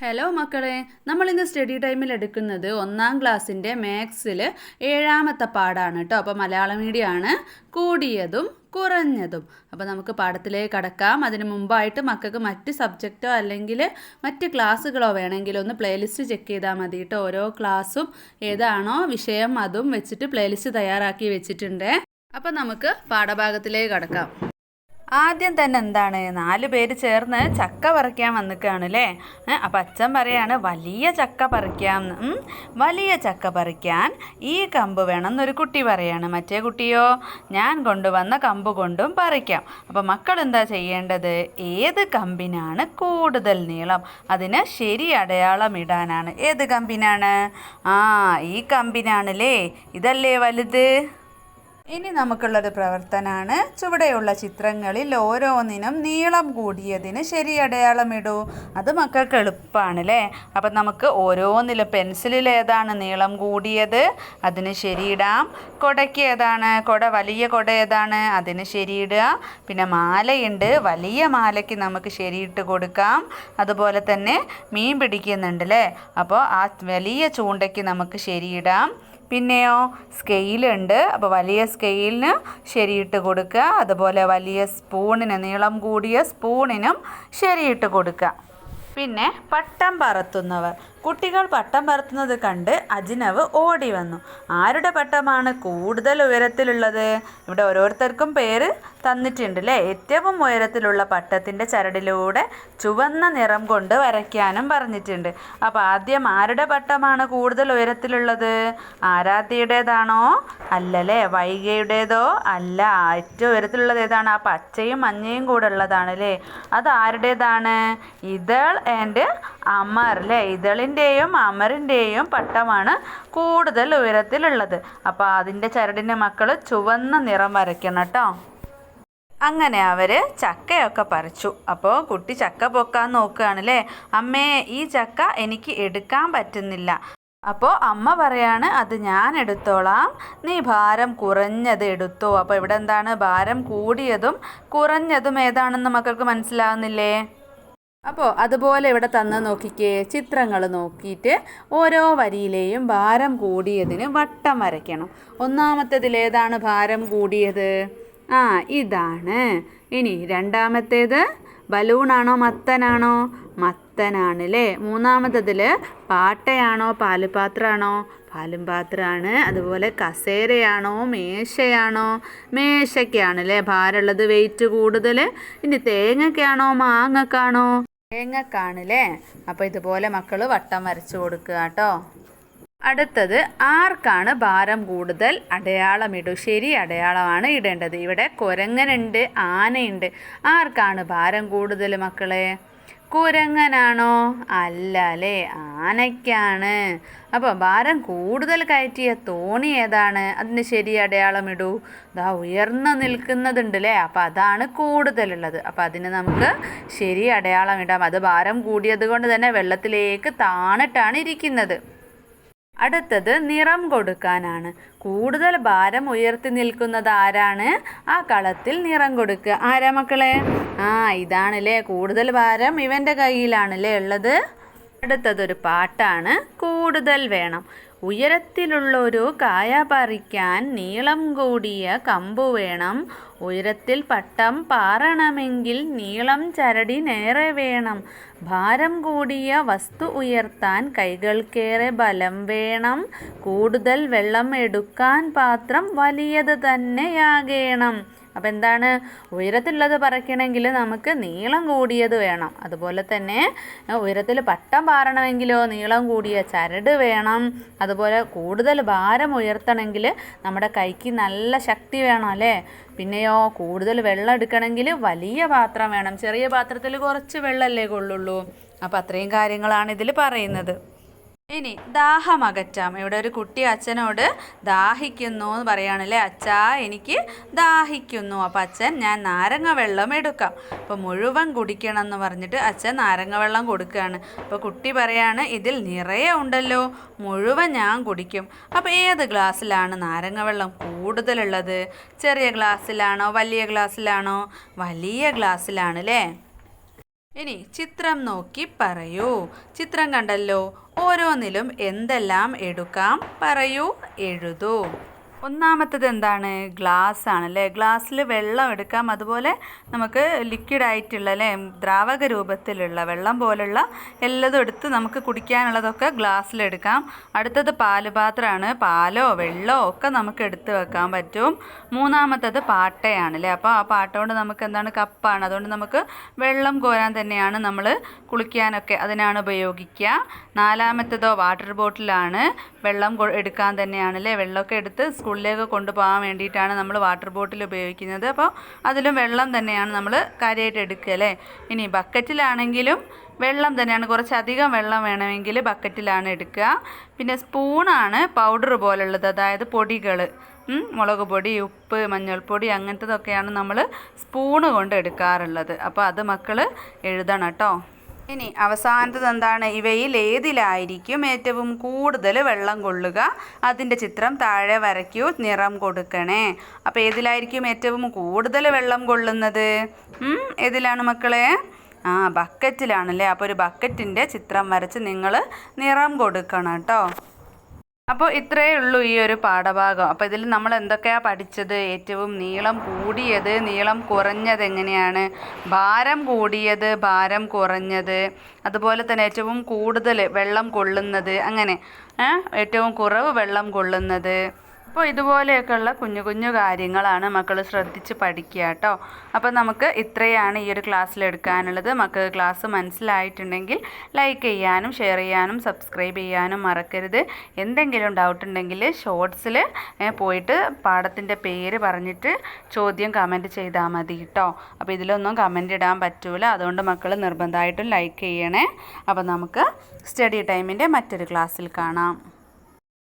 Hello മക്കളെ, നമ്മളിന്ന് study ടൈമിൽ എടുക്കുന്നത് 1-ാം ക്ലാസ്സിൻ്റെ മാത്സിൽ 7-ാമത്തെ പാഠമാണ് കേട്ടോ. അപ്പോൾ മലയാളം മീഡിയമാണ്. കൂടിയതും കുറഞ്ഞതും. അപ്പോൾ നമുക്ക് പാഠത്തിലേക്ക് കടക്കാം. അതിന് മുമ്പായിട്ട് മക്കൾക്ക് മറ്റ് സബ്ജക്റ്റോ അല്ലെങ്കിൽ മറ്റ് ക്ലാസ്സുകളോ വേണമെങ്കിൽ ഒന്ന് പ്ലേലിസ്റ്റ് ചെക്ക് ചെയ്താൽ മതി കേട്ടോ. ഓരോ ക്ലാസ്സും ഏതാണോ വിഷയം അതും വെച്ചിട്ട് പ്ലേലിസ്റ്റ് തയ്യാറാക്കി വെച്ചിട്ടുണ്ട്. അപ്പോൾ നമുക്ക് പാഠഭാഗത്തിലേക്ക് കടക്കാം. ആദ്യം തന്നെ എന്താണ്, 4 പേര് ചേർന്ന് ചക്ക പറിക്കാൻ വന്നിക്കാണ് അല്ലേ. അപ്പം അച്ഛൻ പറയാണ് വലിയ ചക്ക പറിക്കാം. വലിയ ചക്ക പറിക്കാൻ ഈ കമ്പ് വേണം എന്നൊരു കുട്ടി പറയാണ്. മറ്റേ കുട്ടിയോ ഞാൻ കൊണ്ടുവന്ന കമ്പ് കൊണ്ടും പറിക്കാം. അപ്പം മക്കൾ എന്താ ചെയ്യേണ്ടത്, ഏത് കമ്പിനാണ് കൂടുതൽ നീളം അതിന് ശരി അടയാളം ഇടാനാണ്. ഏത് കമ്പിനാണ്? ഈ കമ്പിനാണല്ലേ, ഇതല്ലേ വലുത്. ഇനി നമുക്കുള്ളൊരു പ്രവർത്തനമാണ്. ചുവടെയുള്ള ചിത്രങ്ങളിൽ ഓരോന്നിനും നീളം കൂടിയതിന് ശരി അടയാളം ഇടൂ. അത് മക്കൾക്ക് എളുപ്പമാണ് അല്ലേ. അപ്പം നമുക്ക് ഓരോന്നിലും പെൻസിലിൽ ഏതാണ് നീളം കൂടിയത് അതിന് ശരിയിടാം. കുടയ്ക്ക് ഏതാണ്, വലിയ കുട ഏതാണ് അതിന് ശരിയിടുക. പിന്നെ മാലയുണ്ട്, വലിയ മാലയ്ക്ക് നമുക്ക് ശരിയിട്ട് കൊടുക്കാം. അതുപോലെ തന്നെ മീൻ പിടിക്കുന്നുണ്ട് അല്ലേ, അപ്പോൾ ആ വലിയ ചൂണ്ടയ്ക്ക് നമുക്ക് ശരിയിടാം. പിന്നെയോ സ്കെയിലുണ്ട്, അപ്പോൾ വലിയ സ്കെയിലിന് ശരിയിട്ട് കൊടുക്കുക. അതുപോലെ വലിയ സ്പൂണിന്, നീളം കൂടിയ സ്പൂണിനും ശരിയിട്ട് കൊടുക്കുക. പിന്നെ പട്ടം പറത്തുന്നവർ. കുട്ടികൾ പട്ടം പറത്തുന്നത് കണ്ട് അജിനവ് ഓടി വന്നു. ആരുടെ പട്ടമാണ് കൂടുതൽ ഉയരത്തിലുള്ളത്? ഇവിടെ ഓരോരുത്തർക്കും പേര് തന്നിട്ടുണ്ട് അല്ലേ. ഏറ്റവും ഉയരത്തിലുള്ള പട്ടത്തിൻ്റെ ചരടിലൂടെ ചുവന്ന നിറം കൊണ്ട് വരയ്ക്കാനും പറഞ്ഞിട്ടുണ്ട്. അപ്പോൾ ആദ്യം ആരുടെ പട്ടമാണ് കൂടുതൽ ഉയരത്തിലുള്ളത്? ആരാധ്യയുടേതാണോ? അല്ലല്ലേ. വൈഗയുടേതോ? അല്ല. ഏറ്റവും ഉയരത്തിലുള്ളത് ഏതാണ്? ആ പച്ചയും മഞ്ഞയും കൂടെ ഉള്ളതാണ് അല്ലേ. അത് ആരുടേതാണ്? ഇതൾ ആൻഡ് അമർ അല്ലേ. ഇതളിൻ്റെയും അമറിൻ്റെയും പട്ടമാണ് കൂടുതൽ ഉയരത്തിലുള്ളത്. അപ്പോൾ അതിൻ്റെ ചരടിന് മക്കൾ ചുവന്ന നിറം വരയ്ക്കണം കേട്ടോ. അങ്ങനെ അവർ ചക്കയൊക്കെ പറിച്ചു. അപ്പോൾ കുട്ടി ചക്ക പൊക്കാൻ നോക്കുകയാണല്ലേ. അമ്മേ, ഈ ചക്ക എനിക്ക് എടുക്കാൻ പറ്റുന്നില്ല. അപ്പോൾ അമ്മ പറയാണ് അത് ഞാൻ എടുത്തോളാം, നീ ഭാരം കുറഞ്ഞത് എടുത്തോ. അപ്പോൾ ഇവിടെ എന്താണ്, ഭാരം കൂടിയതും കുറഞ്ഞതും ഏതാണെന്ന് മക്കൾക്ക് മനസ്സിലാവുന്നില്ലേ? അപ്പോൾ അതുപോലെ ഇവിടെ തന്ന് നോക്കിക്കേ, ചിത്രങ്ങൾ നോക്കിയിട്ട് ഓരോ വരിയിലെയും ഭാരം കൂടിയതിന് വട്ടം വരയ്ക്കണം. ഒന്നാമത്തേതിൽ ഏതാണ് ഭാരം കൂടിയത്? ഇതാണ്. ഇനി രണ്ടാമത്തേത് ബലൂണാണോ മത്തനാണോ? മത്തനാണ് അല്ലേ. മൂന്നാമത്തേതിൽ പാട്ടയാണോ പാലുപാത്രമാണോ? പാലും പാത്രമാണ്. അതുപോലെ കസേരയാണോ മേശയാണോ? മേശയ്ക്കാണ് അല്ലേ ഭാരമുള്ളത്, വെയിറ്റ് കൂടുതൽ. ഇനി തേങ്ങയ്ക്കാണോ മാങ്ങക്കാണോ? തേങ്ങക്കാണല്ലേ. അപ്പോൾ ഇതുപോലെ മക്കൾ വട്ടം വരച്ചു കൊടുക്കുക കേട്ടോ. അടുത്തത് ആർക്കാണ് ഭാരം കൂടുതൽ? അടയാളമിടൂ. ശരി അടയാളമാണ് ഇടേണ്ടത്. ഇവിടെ കുരങ്ങനുണ്ട്, ആനയുണ്ട്. ആർക്കാണ് ഭാരം കൂടുതൽ മക്കളെ? കുരങ്ങനാണോ? അല്ല അല്ലേ, ആനയ്ക്കാണ്. അപ്പോൾ ഭാരം കൂടുതൽ കയറ്റിയ തോണി ഏതാണ്? അതിന് ശരി അടയാളം ഇടൂ. ഉയർന്നു നിൽക്കുന്നതുണ്ട് അല്ലേ, അപ്പോൾ അതാണ് കൂടുതലുള്ളത്. അപ്പോൾ അതിന് നമുക്ക് ശരി അടയാളം ഇടാം. അത് ഭാരം കൂടിയത് കൊണ്ട് തന്നെ വെള്ളത്തിലേക്ക് താണിട്ടാണ് ഇരിക്കുന്നത്. അടുത്തത് നിറം കൊടുക്കാനാണ്. കൂടുതൽ ഭാരം ഉയർത്തി നിൽക്കുന്നത് ആരാണ്? ആ കളത്തിൽ നിറം കൊടുക്കുക. ആരാ മക്കളെ? ഇതാണല്ലേ, കൂടുതൽ ഭാരം ഇവൻ്റെ കയ്യിലാണല്ലേ ഉള്ളത്. അടുത്തതൊരു പാട്ടാണ്. കൂടുതൽ വേണം. ഉയരത്തിലുള്ളൊരു കായ പറിക്കാൻ നീളം കൂടിയ കമ്പു വേണം. ഉയരത്തിൽ പട്ടം പാറണമെങ്കിൽ നീളം ചരടിനേറെ വേണം. ഭാരം കൂടിയ വസ്തു ഉയർത്താൻ കൈകൾക്കേറെ ബലം വേണം. കൂടുതൽ വെള്ളം എടുക്കാൻ പാത്രം വലിയത് തന്നെയാകണം. അപ്പോൾ എന്താണ്, ഉയരത്തിലുള്ളത് പറിക്കണമെങ്കിൽ നമുക്ക് നീളം കൂടിയത് വേണം. അതുപോലെ തന്നെ ഉയരത്തിൽ പട്ടം പാറണമെങ്കിലോ നീളം കൂടിയ ചരട് വേണം. അതുപോലെ കൂടുതൽ ഭാരം ഉയർത്തണമെങ്കിൽ നമ്മുടെ കൈക്ക് നല്ല ശക്തി വേണം അല്ലേ. പിന്നെയോ കൂടുതൽ വെള്ളം എടുക്കണമെങ്കിൽ വലിയ പാത്രം വേണം. ചെറിയ പാത്രത്തിൽ കുറച്ച് വെള്ളമല്ലേ കൊള്ളുള്ളൂ. അപ്പോൾ അത്രയും കാര്യങ്ങളാണ് ഇതിൽ പറയുന്നത്. ഇനി ദാഹം അകറ്റാം. ഇവിടെ ഒരു കുട്ടി അച്ഛനോട് ദാഹിക്കുന്നു എന്ന് പറയുകയാണല്ലേ. അച്ഛാ എനിക്ക് ദാഹിക്കുന്നു. അപ്പോൾ അച്ഛൻ ഞാൻ നാരങ്ങ വെള്ളം എടുക്കാം. അപ്പോൾ മുഴുവൻ കുടിക്കണം എന്ന് പറഞ്ഞിട്ട് അച്ഛൻ നാരങ്ങ വെള്ളം കൊടുക്കുകയാണ്. അപ്പോൾ കുട്ടി പറയാണ് ഇതിൽ നിറയെ ഉണ്ടല്ലോ, മുഴുവൻ ഞാൻ കുടിക്കും. അപ്പോൾ ഏത് ഗ്ലാസ്സിലാണ് നാരങ്ങ വെള്ളം കൂടുതലുള്ളത്? ചെറിയ ഗ്ലാസ്സിലാണോ വലിയ ഗ്ലാസ്സിലാണോ? വലിയ ഗ്ലാസ്സിലാണ് അല്ലേ. ഇനി ചിത്രം നോക്കി പറയൂ. ചിത്രം കണ്ടല്ലോ, ഓരോന്നിലും എന്തെല്ലാം എടുക്കാം പറയൂ, എഴുതൂ. ഒന്നാമത്തത് എന്താണ്? ഗ്ലാസ് ആണല്ലേ. ഗ്ലാസ്സിൽ വെള്ളം എടുക്കാം, അതുപോലെ നമുക്ക് ലിക്വിഡ് ആയിട്ടുള്ള അല്ലേ, ദ്രാവക രൂപത്തിലുള്ള വെള്ളം പോലുള്ള എല്ലതും എടുത്ത് നമുക്ക് കുടിക്കാനുള്ളതൊക്കെ ഗ്ലാസ്സിലെടുക്കാം. അടുത്തത് പാലുപാത്രമാണ്. പാലോ വെള്ളമോ ഒക്കെ നമുക്ക് എടുത്ത് വെക്കാൻ പറ്റും. മൂന്നാമത്തത് പാട്ടയാണല്ലേ. അപ്പോൾ ആ പാട്ട കൊണ്ട് നമുക്ക് എന്താണ്? കപ്പാണ്. അതുകൊണ്ട് നമുക്ക് വെള്ളം കോരാൻ തന്നെയാണ് നമ്മൾ കുളിക്കാനൊക്കെ അതിനാണ് ഉപയോഗിക്കുക. നാലാമത്തതോ വാട്ടർ ബോട്ടിലാണ്. വെള്ളം എടുക്കാൻ തന്നെയാണല്ലേ. വെള്ളമൊക്കെ എടുത്ത് സ്കൂളിലേക്ക് കൊണ്ടുപോകാൻ വേണ്ടിയിട്ടാണ് നമ്മൾ വാട്ടർ ബോട്ടിൽ ഉപയോഗിക്കുന്നത്. അപ്പോൾ അതിലും വെള്ളം തന്നെയാണ് നമ്മൾ കാര്യമായിട്ട് എടുക്കുക അല്ലേ. ഇനി ബക്കറ്റിലാണെങ്കിലും വെള്ളം തന്നെയാണ്. കുറച്ചധികം വെള്ളം വേണമെങ്കിൽ ബക്കറ്റിലാണ് എടുക്കുക. പിന്നെ സ്പൂണാണ് പൗഡർ പോലുള്ളത്, അതായത് പൊടികൾ, മുളക് പൊടി, ഉപ്പ്, മഞ്ഞൾപ്പൊടി അങ്ങനത്തതൊക്കെയാണ് നമ്മൾ സ്പൂണ് കൊണ്ട് എടുക്കാറുള്ളത്. അപ്പോൾ അത് മക്കൾ എഴുതണം കേട്ടോ. ഇനി അവസാനത്തത് എന്താണ്? ഇവയിൽ ഏതിലായിരിക്കും ഏറ്റവും കൂടുതൽ വെള്ളം കൊള്ളുക? അതിൻ്റെ ചിത്രം താഴെ വരയ്ക്കൂ, നിറം കൊടുക്കണേ. അപ്പോൾ ഏതിലായിരിക്കും ഏറ്റവും കൂടുതൽ വെള്ളം കൊള്ളുന്നത്? ഏതിലാണ് മക്കളെ? ബക്കറ്റിലാണല്ലേ. അപ്പോൾ ഒരു ബക്കറ്റിൻ്റെ ചിത്രം വരച്ച് നിങ്ങൾ നിറം കൊടുക്കണം കേട്ടോ. അപ്പോൾ ഇത്രയേ ഉള്ളൂ ഈ ഒരു പാഠഭാഗം. അപ്പോൾ ഇതിൽ നമ്മൾ എന്തൊക്കെയാണ് പഠിച്ചത്? ഏറ്റവും നീളം കൂടിയത്, നീളം കുറഞ്ഞത് എങ്ങനെയാണ്, ഭാരം കൂടിയത്, ഭാരം കുറഞ്ഞത്, അതുപോലെ തന്നെ ഏറ്റവും കൂടുതൽ വെള്ളം കൊള്ളുന്നത്, അങ്ങനെ ഏറ്റവും കുറവ് വെള്ളം കൊള്ളുന്നത്. അപ്പോൾ ഇതുപോലെയൊക്കെയുള്ള കുഞ്ഞു കുഞ്ഞു കാര്യങ്ങളാണ് മക്കൾ ശ്രദ്ധിച്ച് പഠിക്കുക കേട്ടോ. അപ്പോൾ നമുക്ക് ഇത്രയാണ് ഈ ഒരു ക്ലാസ്സിൽ എടുക്കാനുള്ളത്. മക്കൾക്ക് ക്ലാസ് മനസ്സിലായിട്ടുണ്ടെങ്കിൽ ലൈക്ക് ചെയ്യാനും ഷെയർ ചെയ്യാനും സബ്സ്ക്രൈബ് ചെയ്യാനും മറക്കരുത്. എന്തെങ്കിലും ഡൗട്ട് ഉണ്ടെങ്കിൽ ഷോർട്സിൽ പോയിട്ട് പാഠത്തിൻ്റെ പേര് പറഞ്ഞിട്ട് ചോദ്യം കമൻറ്റ് ചെയ്താൽ മതി കേട്ടോ. അപ്പോൾ ഇതിലൊന്നും കമൻറ്റ് ഇടാൻ പറ്റൂല, അതുകൊണ്ട് മക്കൾ നിർബന്ധമായിട്ടും ലൈക്ക് ചെയ്യണേ. അപ്പോൾ നമുക്ക് സ്റ്റഡി ടൈമിൻ്റെ മറ്റൊരു ക്ലാസ്സിൽ കാണാം.